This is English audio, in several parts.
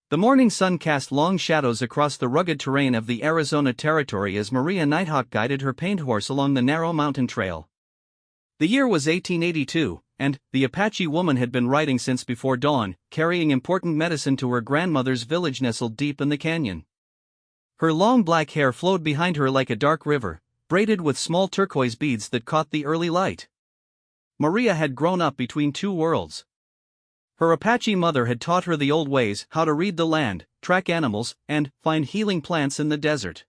The morning sun cast long shadows across the rugged terrain of the Arizona Territory as Maria Nighthawk guided her paint horse along the narrow mountain trail. The year was 1882, and the Apache woman had been riding since before dawn, carrying important medicine to her grandmother's village nestled deep in the canyon. Her long black hair flowed behind her like a dark river, braided with small turquoise beads that caught the early light. Maria had grown up between two worlds. Her Apache mother had taught her the old ways, how to read the land, track animals, and find healing plants in the desert.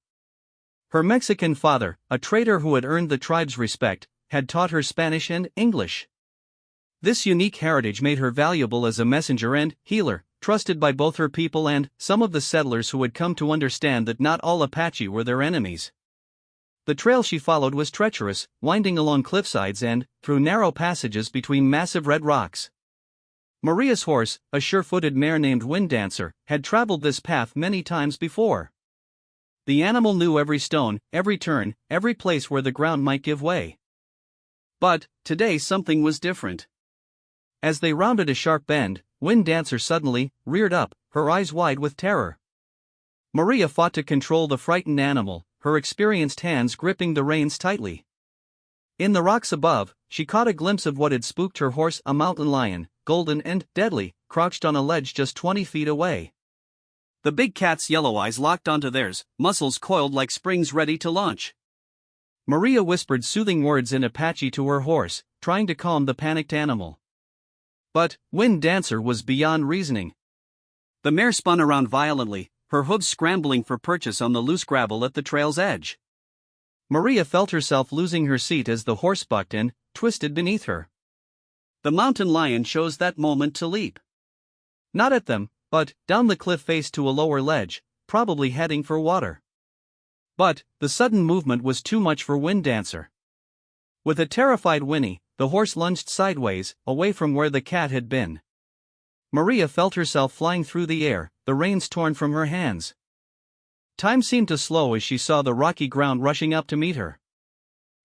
Her Mexican father, a trader who had earned the tribe's respect, had taught her Spanish and English. This unique heritage made her valuable as a messenger and healer, trusted by both her people and some of the settlers who had come to understand that not all Apache were their enemies. The trail she followed was treacherous, winding along cliffsides and through narrow passages between massive red rocks. Maria's horse, a sure-footed mare named Wind Dancer, had traveled this path many times before. The animal knew every stone, every turn, every place where the ground might give way. But today something was different. As they rounded a sharp bend, Wind Dancer suddenly reared up, her eyes wide with terror. Maria fought to control the frightened animal, her experienced hands gripping the reins tightly. In the rocks above, she caught a glimpse of what had spooked her horse, a mountain lion, golden and deadly, crouched on a ledge just 20 feet away. The big cat's yellow eyes locked onto theirs, muscles coiled like springs ready to launch. Maria whispered soothing words in Apache to her horse, trying to calm the panicked animal. But Wind Dancer was beyond reasoning. The mare spun around violently, her hooves scrambling for purchase on the loose gravel at the trail's edge. Maria felt herself losing her seat as the horse bucked and twisted beneath her. The mountain lion chose that moment to leap. Not at them, but down the cliff face to a lower ledge, probably heading for water. But the sudden movement was too much for Wind Dancer. With a terrified whinny, the horse lunged sideways, away from where the cat had been. Maria felt herself flying through the air, the reins torn from her hands. Time seemed to slow as she saw the rocky ground rushing up to meet her.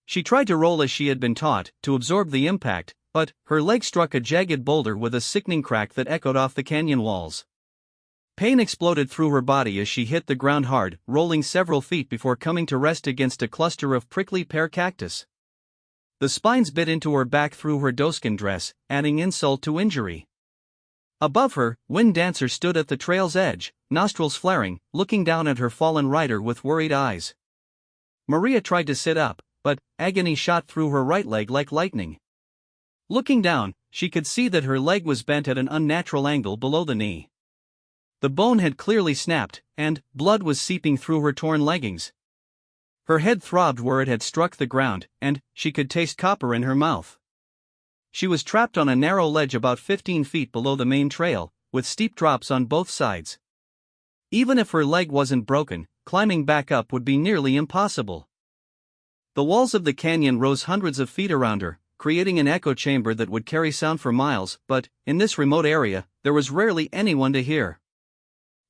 She tried to roll as she had been taught, to absorb the impact, but her leg struck a jagged boulder with a sickening crack that echoed off the canyon walls. Pain exploded through her body as she hit the ground hard, rolling several feet before coming to rest against a cluster of prickly pear cactus. The spines bit into her back through her doeskin dress, adding insult to injury. Above her, Wind Dancer stood at the trail's edge, nostrils flaring, looking down at her fallen rider with worried eyes. Maria tried to sit up, but agony shot through her right leg like lightning. Looking down, she could see that her leg was bent at an unnatural angle below the knee. The bone had clearly snapped, and blood was seeping through her torn leggings. Her head throbbed where it had struck the ground, and she could taste copper in her mouth. She was trapped on a narrow ledge about 15 feet below the main trail, with steep drops on both sides. Even if her leg wasn't broken, climbing back up would be nearly impossible. The walls of the canyon rose hundreds of feet around her, creating an echo chamber that would carry sound for miles, but in this remote area, there was rarely anyone to hear.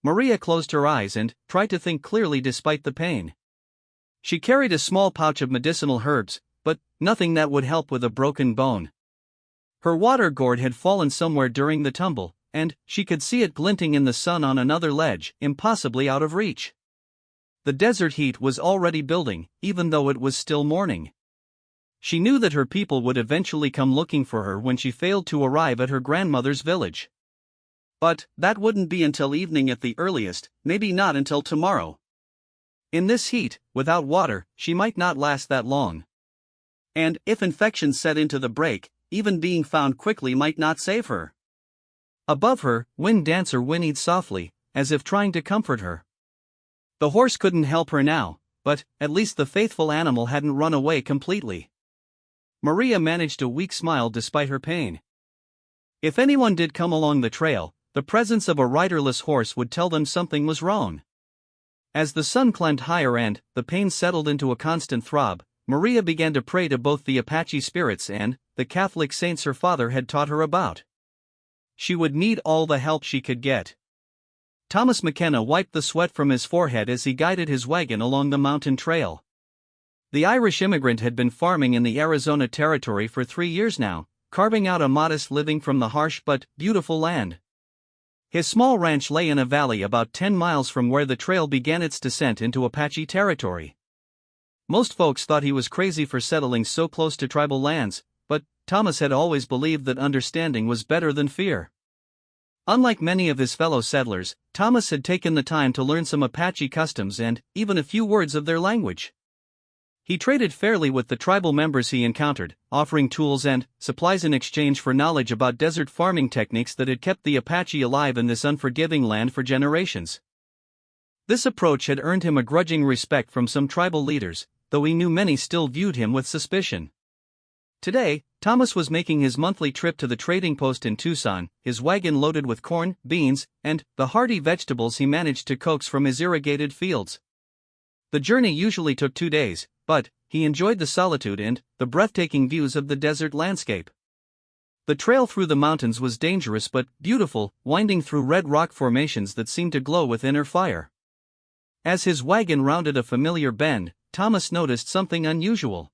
Maria closed her eyes and tried to think clearly despite the pain. She carried a small pouch of medicinal herbs, but nothing that would help with a broken bone. Her water gourd had fallen somewhere during the tumble, and she could see it glinting in the sun on another ledge, impossibly out of reach. The desert heat was already building, even though it was still morning. She knew that her people would eventually come looking for her when she failed to arrive at her grandmother's village. But that wouldn't be until evening at the earliest, maybe not until tomorrow. In this heat, without water, she might not last that long. And if infection set into the break, even being found quickly might not save her. Above her, Wind Dancer whinnied softly, as if trying to comfort her. The horse couldn't help her now, but at least the faithful animal hadn't run away completely. Maria managed a weak smile despite her pain. If anyone did come along the trail, the presence of a riderless horse would tell them something was wrong. As the sun climbed higher and the pain settled into a constant throb, Maria began to pray to both the Apache spirits and the Catholic saints her father had taught her about. She would need all the help she could get. Thomas McKenna wiped the sweat from his forehead as he guided his wagon along the mountain trail. The Irish immigrant had been farming in the Arizona Territory for 3 years now, carving out a modest living from the harsh but beautiful land. His small ranch lay in a valley about 10 miles from where the trail began its descent into Apache territory. Most folks thought he was crazy for settling so close to tribal lands, but Thomas had always believed that understanding was better than fear. Unlike many of his fellow settlers, Thomas had taken the time to learn some Apache customs and even a few words of their language. He traded fairly with the tribal members he encountered, offering tools and supplies in exchange for knowledge about desert farming techniques that had kept the Apache alive in this unforgiving land for generations. This approach had earned him a grudging respect from some tribal leaders, though he knew many still viewed him with suspicion. Today, Thomas was making his monthly trip to the trading post in Tucson, his wagon loaded with corn, beans, and the hearty vegetables he managed to coax from his irrigated fields. The journey usually took 2 days, but he enjoyed the solitude and the breathtaking views of the desert landscape. The trail through the mountains was dangerous but beautiful, winding through red rock formations that seemed to glow with inner fire. As his wagon rounded a familiar bend, Thomas noticed something unusual.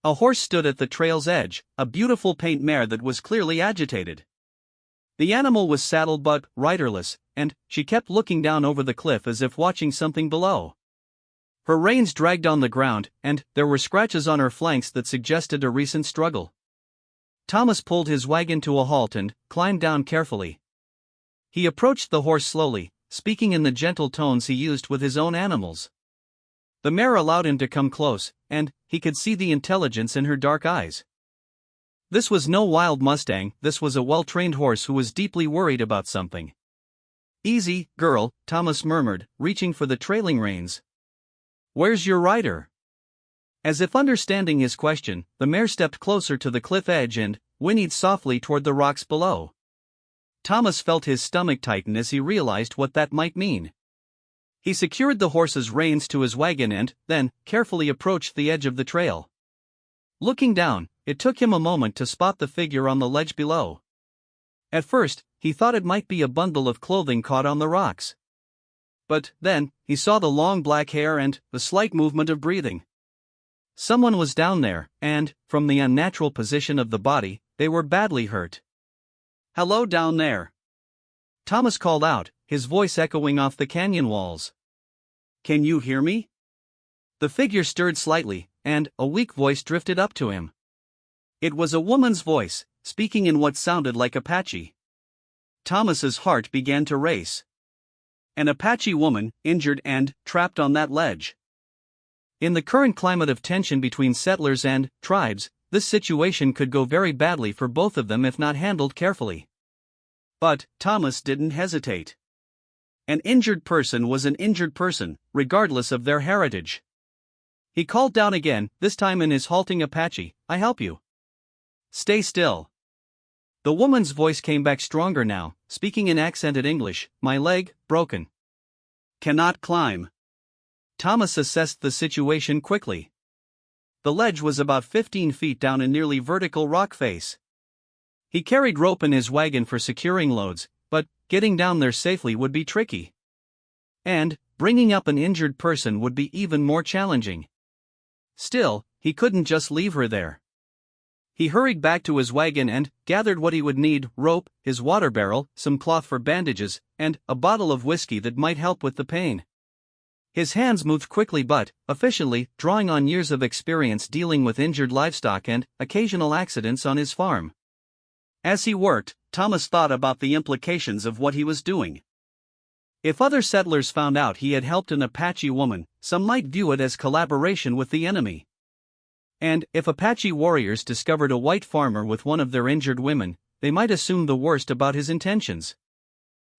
A horse stood at the trail's edge, a beautiful paint mare that was clearly agitated. The animal was saddled but riderless, and she kept looking down over the cliff as if watching something below. Her reins dragged on the ground, and there were scratches on her flanks that suggested a recent struggle. Thomas pulled his wagon to a halt and climbed down carefully. He approached the horse slowly, speaking in the gentle tones he used with his own animals. The mare allowed him to come close, and he could see the intelligence in her dark eyes. This was no wild Mustang, this was a well-trained horse who was deeply worried about something. "Easy, girl," Thomas murmured, reaching for the trailing reins. "Where's your rider?" As if understanding his question, the mare stepped closer to the cliff edge and whinnied softly toward the rocks below. Thomas felt his stomach tighten as he realized what that might mean. He secured the horse's reins to his wagon and then carefully approached the edge of the trail. Looking down, it took him a moment to spot the figure on the ledge below. At first, he thought it might be a bundle of clothing caught on the rocks. But then, he saw the long black hair and the slight movement of breathing. Someone was down there, and, from the unnatural position of the body, they were badly hurt. "Hello down there," Thomas called out, his voice echoing off the canyon walls. "Can you hear me?" The figure stirred slightly, and a weak voice drifted up to him. It was a woman's voice, speaking in what sounded like Apache. Thomas's heart began to race. An Apache woman, injured and trapped on that ledge. In the current climate of tension between settlers and tribes, this situation could go very badly for both of them if not handled carefully. But Thomas didn't hesitate. An injured person was an injured person, regardless of their heritage. He called down again, this time in his halting Apache, "I help you." "Stay still." The woman's voice came back stronger now, speaking in accented English, "My leg, broken. Cannot climb." Thomas assessed the situation quickly. The ledge was about 15 feet down a nearly vertical rock face. He carried rope in his wagon for securing loads, but getting down there safely would be tricky. And bringing up an injured person would be even more challenging. Still, he couldn't just leave her there. He hurried back to his wagon and gathered what he would need: rope, his water barrel, some cloth for bandages, and a bottle of whiskey that might help with the pain. His hands moved quickly but efficiently, drawing on years of experience dealing with injured livestock and occasional accidents on his farm. As he worked, Thomas thought about the implications of what he was doing. If other settlers found out he had helped an Apache woman, some might view it as collaboration with the enemy. And if Apache warriors discovered a white farmer with one of their injured women, they might assume the worst about his intentions.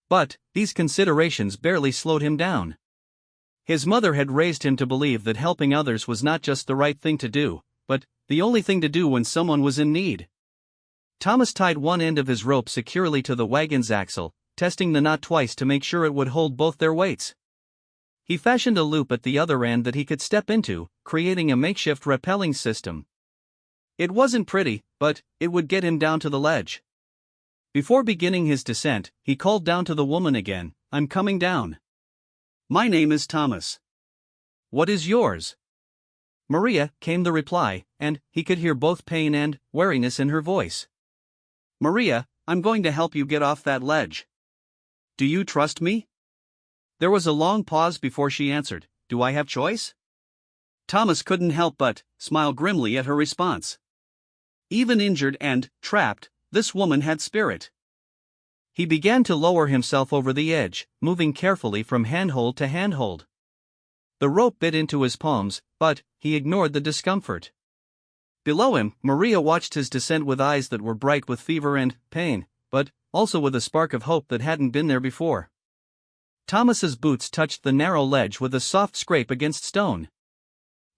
But these considerations barely slowed him down. His mother had raised him to believe that helping others was not just the right thing to do, but the only thing to do when someone was in need. Thomas tied one end of his rope securely to the wagon's axle, testing the knot twice to make sure it would hold both their weights. He fashioned a loop at the other end that he could step into, creating a makeshift rappelling system. It wasn't pretty, but it would get him down to the ledge. Before beginning his descent, he called down to the woman again, "I'm coming down. My name is Thomas. What is yours?" "Maria," came the reply, and he could hear both pain and wariness in her voice. "Maria, I'm going to help you get off that ledge." Do you trust me? There was a long pause before she answered, Do I have choice? Thomas couldn't help but smile grimly at her response. Even injured and trapped, this woman had spirit. He began to lower himself over the edge, moving carefully from handhold to handhold. The rope bit into his palms, but he ignored the discomfort. Below him, Maria watched his descent with eyes that were bright with fever and pain, but also with a spark of hope that hadn't been there before. Thomas's boots touched the narrow ledge with a soft scrape against stone.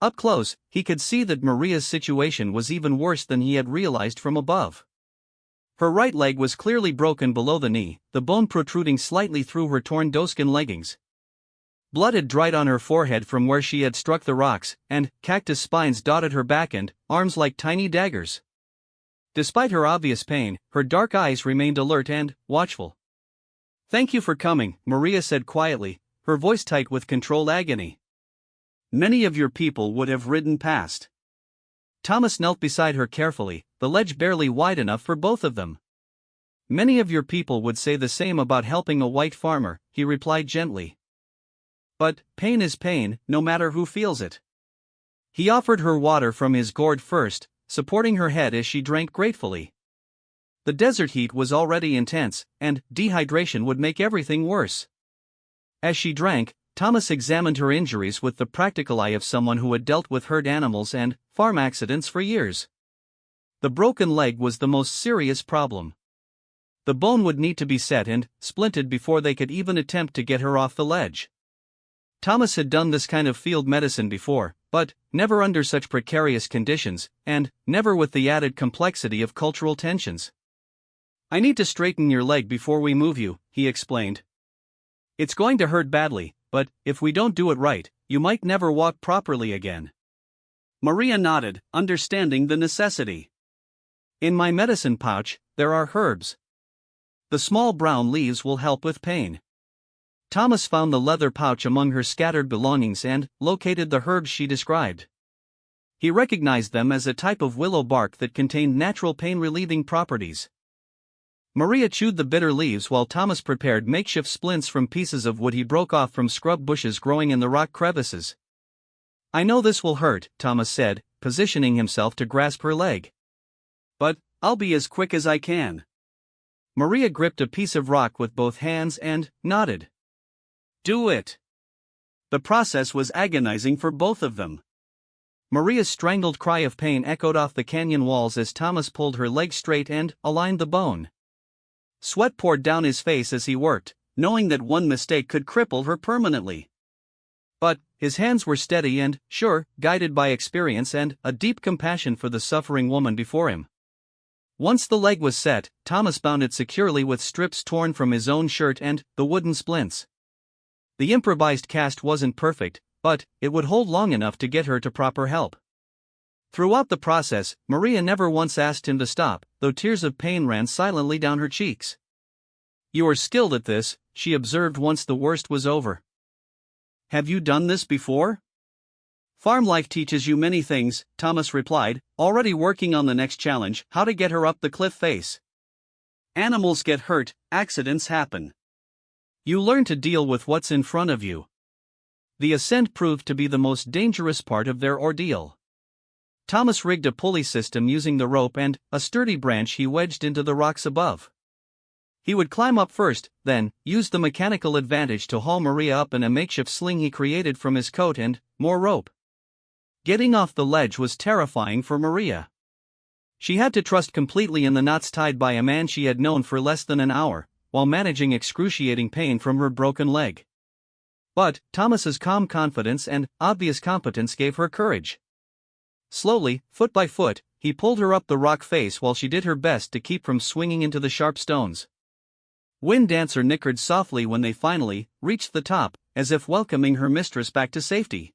Up close, he could see that Maria's situation was even worse than he had realized from above. Her right leg was clearly broken below the knee, the bone protruding slightly through her torn doeskin leggings. Blood had dried on her forehead from where she had struck the rocks, and cactus spines dotted her back and arms like tiny daggers. Despite her obvious pain, her dark eyes remained alert and watchful. "Thank you for coming," Maria said quietly, her voice tight with controlled agony. "Many of your people would have ridden past." Thomas knelt beside her carefully, the ledge barely wide enough for both of them. "Many of your people would say the same about helping a white farmer," he replied gently. "But pain is pain, no matter who feels it." He offered her water from his gourd first, supporting her head as she drank gratefully. The desert heat was already intense, and dehydration would make everything worse. As she drank, Thomas examined her injuries with the practical eye of someone who had dealt with herd animals and farm accidents for years. The broken leg was the most serious problem. The bone would need to be set and splinted before they could even attempt to get her off the ledge. Thomas had done this kind of field medicine before, but never under such precarious conditions, and never with the added complexity of cultural tensions. "I need to straighten your leg before we move you," he explained. "It's going to hurt badly, but if we don't do it right, you might never walk properly again." Maria nodded, understanding the necessity. "In my medicine pouch, there are herbs. The small brown leaves will help with pain." Thomas found the leather pouch among her scattered belongings and located the herbs she described. He recognized them as a type of willow bark that contained natural pain-relieving properties. Maria chewed the bitter leaves while Thomas prepared makeshift splints from pieces of wood he broke off from scrub bushes growing in the rock crevices. "I know this will hurt," Thomas said, positioning himself to grasp her leg. "But I'll be as quick as I can." Maria gripped a piece of rock with both hands and nodded. "Do it." The process was agonizing for both of them. Maria's strangled cry of pain echoed off the canyon walls as Thomas pulled her leg straight and aligned the bone. Sweat poured down his face as he worked, knowing that one mistake could cripple her permanently. But his hands were steady and sure, guided by experience and a deep compassion for the suffering woman before him. Once the leg was set, Thomas bound it securely with strips torn from his own shirt and the wooden splints. The improvised cast wasn't perfect, but it would hold long enough to get her to proper help. Throughout the process, Maria never once asked him to stop, though tears of pain ran silently down her cheeks. "You are skilled at this," she observed once the worst was over. "Have you done this before?" "Farm life teaches you many things," Thomas replied, already working on the next challenge, how to get her up the cliff face. "Animals get hurt, accidents happen. You learn to deal with what's in front of you." The ascent proved to be the most dangerous part of their ordeal. Thomas rigged a pulley system using the rope and a sturdy branch he wedged into the rocks above. He would climb up first, then use the mechanical advantage to haul Maria up in a makeshift sling he created from his coat and more rope. Getting off the ledge was terrifying for Maria. She had to trust completely in the knots tied by a man she had known for less than an hour, while managing excruciating pain from her broken leg. But Thomas's calm confidence and obvious competence gave her courage. Slowly, foot by foot, he pulled her up the rock face while she did her best to keep from swinging into the sharp stones. Wind Dancer nickered softly when they finally reached the top, as if welcoming her mistress back to safety.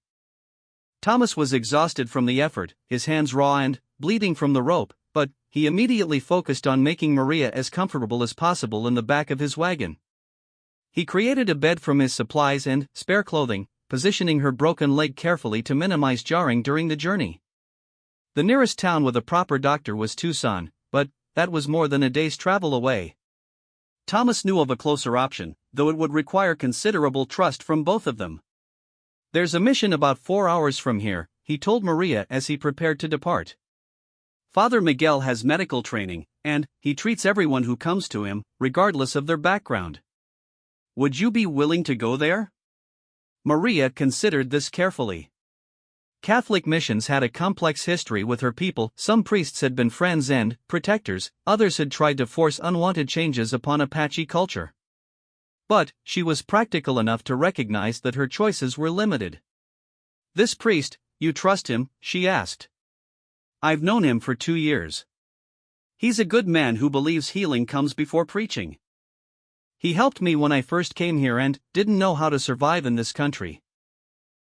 Thomas was exhausted from the effort, his hands raw and bleeding from the rope, but he immediately focused on making Maria as comfortable as possible in the back of his wagon. He created a bed from his supplies and spare clothing, positioning her broken leg carefully to minimize jarring during the journey. The nearest town with a proper doctor was Tucson, but that was more than a day's travel away. Thomas knew of a closer option, though it would require considerable trust from both of them. "There's a mission about 4 hours from here," he told Maria as he prepared to depart. "Father Miguel has medical training, and he treats everyone who comes to him, regardless of their background. Would you be willing to go there?" Maria considered this carefully. Catholic missions had a complex history with her people. Some priests had been friends and protectors, others had tried to force unwanted changes upon Apache culture. But she was practical enough to recognize that her choices were limited. "This priest, you trust him?" she asked. "I've known him for 2 years. He's a good man who believes healing comes before preaching. He helped me when I first came here and didn't know how to survive in this country."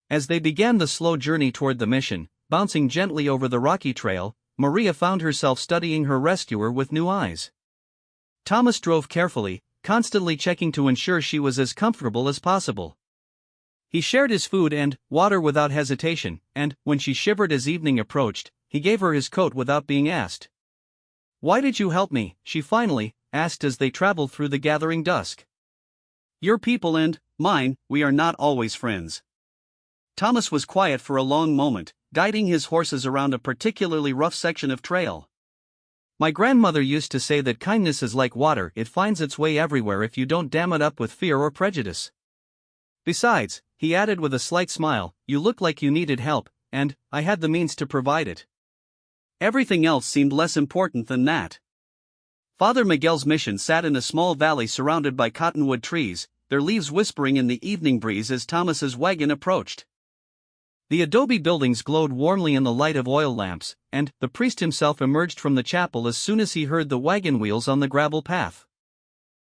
As they began the slow journey toward the mission, bouncing gently over the rocky trail, Maria found herself studying her rescuer with new eyes. Thomas drove carefully, constantly checking to ensure she was as comfortable as possible. He shared his food and water without hesitation, and, when she shivered as evening approached, he gave her his coat without being asked. "Why did you help me?" she finally asked as they traveled through the gathering dusk. "Your people and mine, we are not always friends." Thomas was quiet for a long moment, guiding his horses around a particularly rough section of trail. "My grandmother used to say that kindness is like water, it finds its way everywhere if you don't dam it up with fear or prejudice. Besides," he added with a slight smile, "you look like you needed help, and I had the means to provide it. Everything else seemed less important than that." Father Miguel's mission sat in a small valley surrounded by cottonwood trees, their leaves whispering in the evening breeze as Thomas's wagon approached. The adobe buildings glowed warmly in the light of oil lamps, and the priest himself emerged from the chapel as soon as he heard the wagon wheels on the gravel path.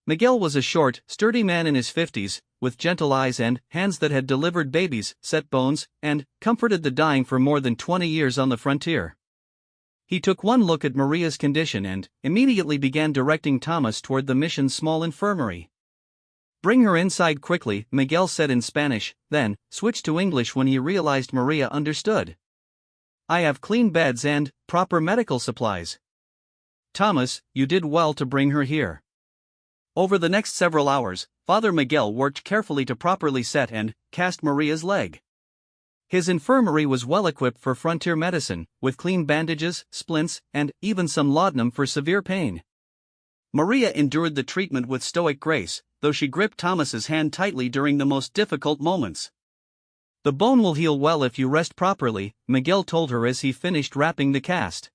Miguel was a short, sturdy man in his 50s, with gentle eyes and hands that had delivered babies, set bones, and comforted the dying for more than 20 years on the frontier. He took one look at Maria's condition and immediately began directing Thomas toward the mission's small infirmary. "Bring her inside quickly," Miguel said in Spanish, then switched to English when he realized Maria understood. "I have clean beds and proper medical supplies. Thomas, you did well to bring her here." Over the next several hours, Father Miguel worked carefully to properly set and cast Maria's leg. His infirmary was well equipped for frontier medicine, with clean bandages, splints, and even some laudanum for severe pain. Maria endured the treatment with stoic grace, though she gripped Thomas's hand tightly during the most difficult moments. "The bone will heal well if you rest properly," Miguel told her as he finished wrapping the cast.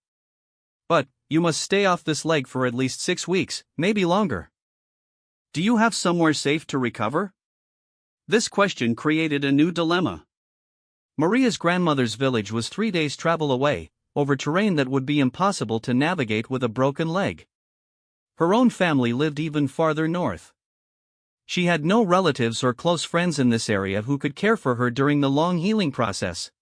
"But you must stay off this leg for at least 6 weeks, maybe longer. Do you have somewhere safe to recover?" This question created a new dilemma. Maria's grandmother's village was 3 days' travel away, over terrain that would be impossible to navigate with a broken leg. Her own family lived even farther north. She had no relatives or close friends in this area who could care for her during the long healing process.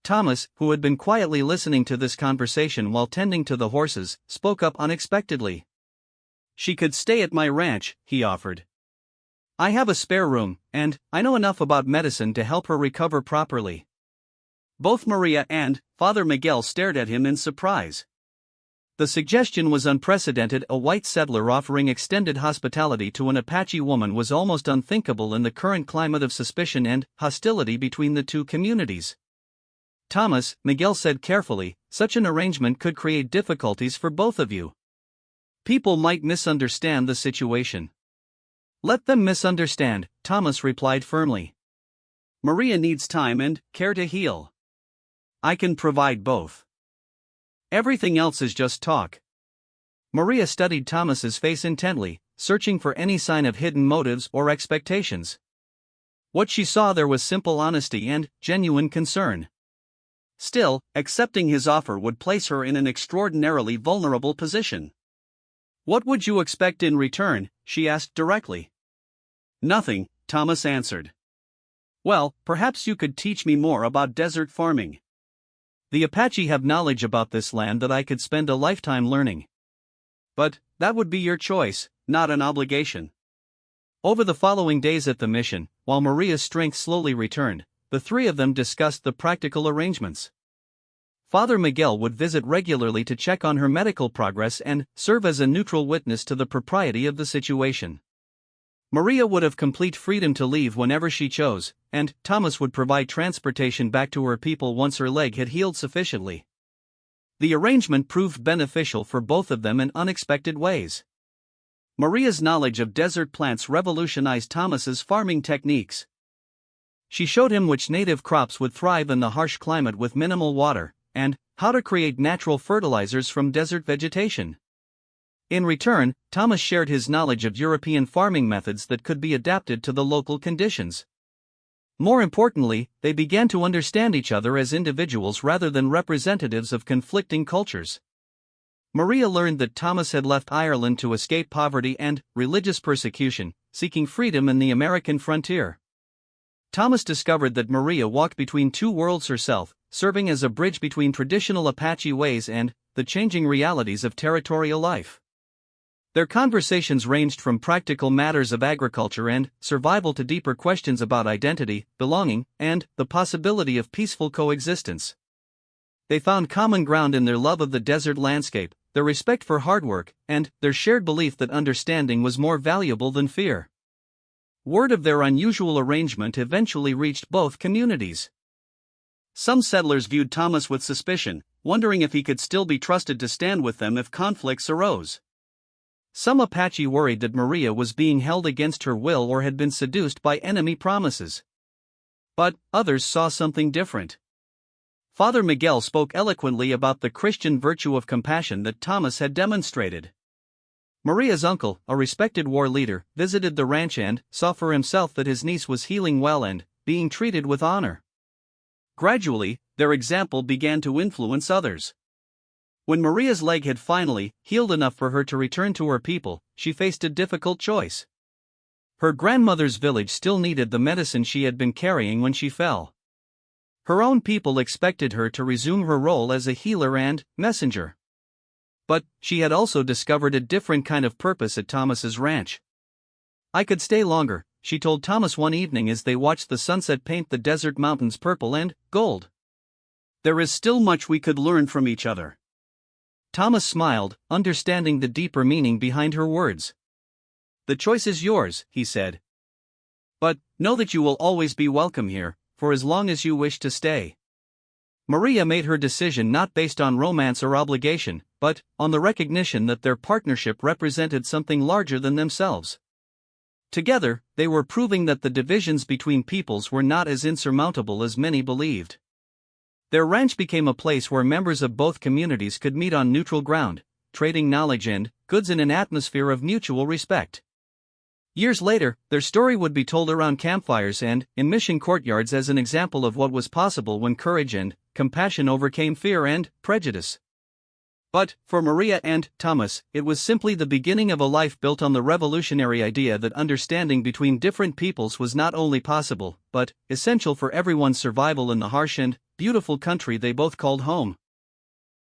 Thomas, who had been quietly listening to this conversation while tending to the horses, spoke up unexpectedly. "She could stay at my ranch," he offered. "I have a spare room, and I know enough about medicine to help her recover properly." Both Maria and Father Miguel stared at him in surprise. The suggestion was unprecedented. A white settler offering extended hospitality to an Apache woman was almost unthinkable in the current climate of suspicion and hostility between the two communities. "Thomas," Miguel said carefully, "such an arrangement could create difficulties for both of you. People might misunderstand the situation." "Let them misunderstand," Thomas replied firmly. "Maria needs time and care to heal. I can provide both. Everything else is just talk." Maria studied Thomas's face intently, searching for any sign of hidden motives or expectations. What she saw there was simple honesty and genuine concern. Still, accepting his offer would place her in an extraordinarily vulnerable position. "What would you expect in return?" she asked directly. "Nothing," Thomas answered. "Well, perhaps you could teach me more about desert farming. The Apache have knowledge about this land that I could spend a lifetime learning. But that would be your choice, not an obligation." Over the following days at the mission, while Maria's strength slowly returned, the three of them discussed the practical arrangements. Father Miguel would visit regularly to check on her medical progress and serve as a neutral witness to the propriety of the situation. Maria would have complete freedom to leave whenever she chose, and Thomas would provide transportation back to her people once her leg had healed sufficiently. The arrangement proved beneficial for both of them in unexpected ways. Maria's knowledge of desert plants revolutionized Thomas's farming techniques. She showed him which native crops would thrive in the harsh climate with minimal water, and how to create natural fertilizers from desert vegetation. In return, Thomas shared his knowledge of European farming methods that could be adapted to the local conditions. More importantly, they began to understand each other as individuals rather than representatives of conflicting cultures. Maria learned that Thomas had left Ireland to escape poverty and religious persecution, seeking freedom in the American frontier. Thomas discovered that Maria walked between two worlds herself, serving as a bridge between traditional Apache ways and the changing realities of territorial life. Their conversations ranged from practical matters of agriculture and survival to deeper questions about identity, belonging, and the possibility of peaceful coexistence. They found common ground in their love of the desert landscape, their respect for hard work, and their shared belief that understanding was more valuable than fear. Word of their unusual arrangement eventually reached both communities. Some settlers viewed Thomas with suspicion, wondering if he could still be trusted to stand with them if conflicts arose. Some Apache worried that Maria was being held against her will or had been seduced by enemy promises. But others saw something different. Father Miguel spoke eloquently about the Christian virtue of compassion that Thomas had demonstrated. Maria's uncle, a respected war leader, visited the ranch and saw for himself that his niece was healing well and being treated with honor. Gradually, their example began to influence others. When Maria's leg had finally healed enough for her to return to her people, she faced a difficult choice. Her grandmother's village still needed the medicine she had been carrying when she fell. Her own people expected her to resume her role as a healer and messenger. But she had also discovered a different kind of purpose at Thomas's ranch. "I could stay longer," she told Thomas one evening as they watched the sunset paint the desert mountains purple and gold. "There is still much we could learn from each other." Thomas smiled, understanding the deeper meaning behind her words. "The choice is yours," he said. "But know that you will always be welcome here, for as long as you wish to stay." Maria made her decision not based on romance or obligation, but on the recognition that their partnership represented something larger than themselves. Together, they were proving that the divisions between peoples were not as insurmountable as many believed. Their ranch became a place where members of both communities could meet on neutral ground, trading knowledge and goods in an atmosphere of mutual respect. Years later, their story would be told around campfires and in mission courtyards as an example of what was possible when courage and compassion overcame fear and prejudice. But, for Maria and Thomas, it was simply the beginning of a life built on the revolutionary idea that understanding between different peoples was not only possible, but essential for everyone's survival in the harsh and beautiful country they both called home.